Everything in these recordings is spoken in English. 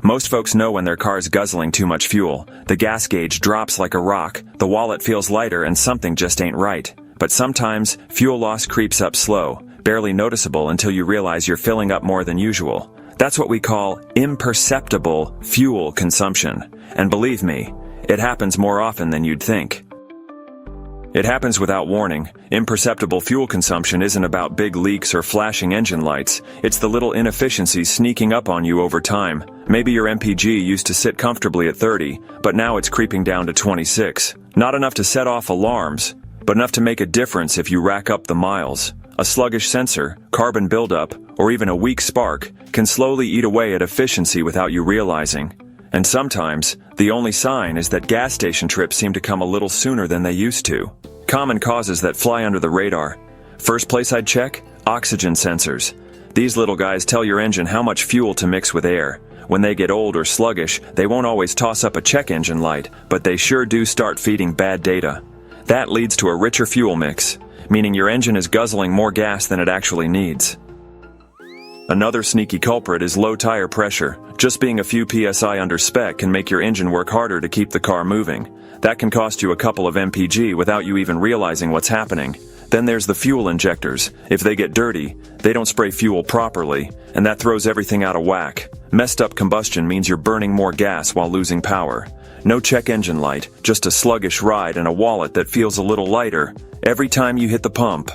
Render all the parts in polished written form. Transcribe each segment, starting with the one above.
Most folks know when their car's guzzling too much fuel. The gas gauge drops like a rock, the wallet feels lighter, and something just ain't right. But sometimes, fuel loss creeps up slow, barely noticeable until you realize you're filling up more than usual. That's what we call imperceptible fuel consumption. And believe me, it happens more often than you'd think. It happens without warning. Imperceptible fuel consumption isn't about big leaks or flashing engine lights. It's the little inefficiencies sneaking up on you over time. Maybe your MPG used to sit comfortably at 30, but now it's creeping down to 26. Not enough to set off alarms, but enough to make a difference if you rack up the miles. A sluggish sensor, carbon buildup, or even a weak spark can slowly eat away at efficiency without you realizing. And sometimes, the only sign is that gas station trips seem to come a little sooner than they used to. Common causes that fly under the radar. First place I'd check? Oxygen sensors. These little guys tell your engine how much fuel to mix with air. When they get old or sluggish, they won't always toss up a check engine light, but they sure do start feeding bad data. That leads to a richer fuel mix, meaning your engine is guzzling more gas than it actually needs. Another sneaky culprit is low tire pressure. Just being a few PSI under spec can make your engine work harder to keep the car moving. That can cost you a couple of MPG without you even realizing what's happening. Then there's the fuel injectors. If they get dirty, they don't spray fuel properly, and that throws everything out of whack. Messed up combustion means you're burning more gas while losing power. No check engine light, just a sluggish ride and a wallet that feels a little lighter every time you hit the pump.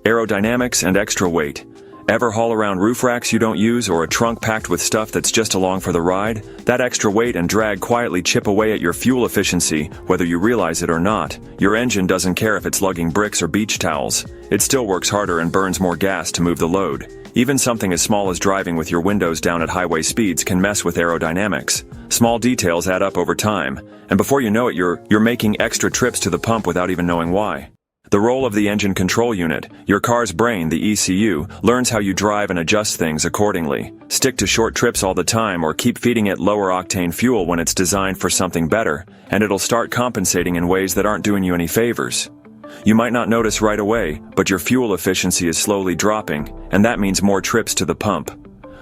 Aerodynamics and extra weight. Ever haul around roof racks you don't use or a trunk packed with stuff that's just along for the ride? That extra weight and drag quietly chip away at your fuel efficiency, whether you realize it or not. Your engine doesn't care if it's lugging bricks or beach towels. It still works harder and burns more gas to move the load. Even something as small as driving with your windows down at highway speeds can mess with aerodynamics. Small details add up over time, and before you know it, you're making extra trips to the pump without even knowing why. The role of the engine control unit, your car's brain, the ECU, learns how you drive and adjusts things accordingly. Stick to short trips all the time or keep feeding it lower octane fuel when it's designed for something better, and it'll start compensating in ways that aren't doing you any favors. You might not notice right away, but your fuel efficiency is slowly dropping, and that means more trips to the pump.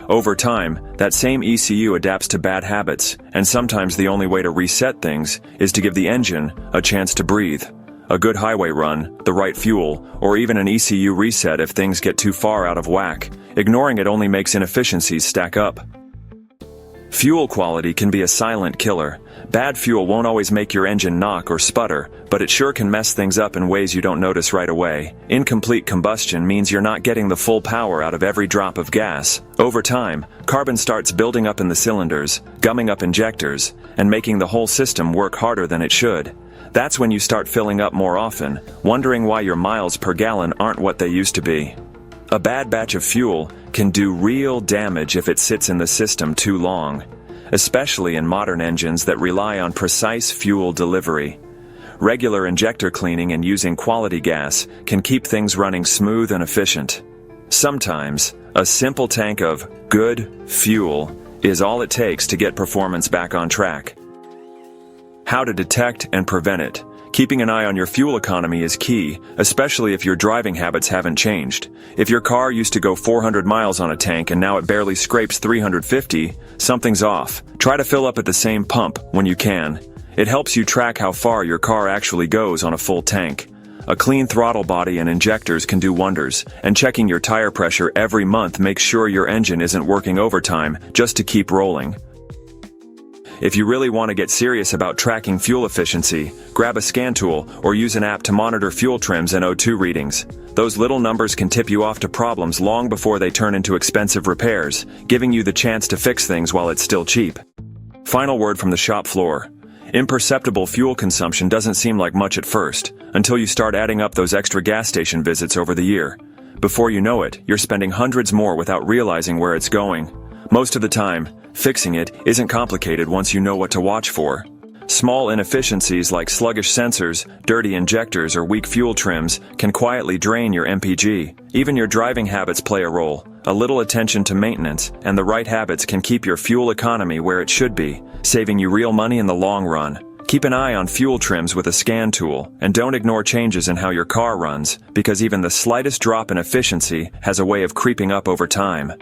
Over time, that same ECU adapts to bad habits, and sometimes the only way to reset things is to give the engine a chance to breathe. A good highway run, the right fuel, or even an ECU reset if things get too far out of whack. Ignoring it only makes inefficiencies stack up. Fuel quality can be a silent killer. Bad fuel won't always make your engine knock or sputter, but it sure can mess things up in ways you don't notice right away. Incomplete combustion means you're not getting the full power out of every drop of gas. Over time, carbon starts building up in the cylinders, gumming up injectors, and making the whole system work harder than it should. That's when you start filling up more often, wondering why your miles per gallon aren't what they used to be. A bad batch of fuel can do real damage if it sits in the system too long, especially in modern engines that rely on precise fuel delivery. Regular injector cleaning and using quality gas can keep things running smooth and efficient. Sometimes, a simple tank of good fuel is all it takes to get performance back on track. How to detect and prevent it. Keeping an eye on your fuel economy is key, especially if your driving habits haven't changed. If your car used to go 400 miles on a tank and now it barely scrapes 350, something's off. Try to fill up at the same pump when you can. It helps you track how far your car actually goes on a full tank. A clean throttle body and injectors can do wonders, and checking your tire pressure every month makes sure your engine isn't working overtime just to keep rolling. If you really want to get serious about tracking fuel efficiency, grab a scan tool or use an app to monitor fuel trims and O2 readings. Those little numbers can tip you off to problems long before they turn into expensive repairs, giving you the chance to fix things while it's still cheap. Final word from the shop floor. Imperceptible fuel consumption doesn't seem like much at first, until you start adding up those extra gas station visits over the year. Before you know it, you're spending hundreds more without realizing where it's going. Most of the time, fixing it isn't complicated once you know what to watch for. Small inefficiencies like sluggish sensors, dirty injectors, or weak fuel trims can quietly drain your MPG. Even your driving habits play a role. A little attention to maintenance and the right habits can keep your fuel economy where it should be, saving you real money in the long run. Keep an eye on fuel trims with a scan tool, and don't ignore changes in how your car runs, because even the slightest drop in efficiency has a way of creeping up over time.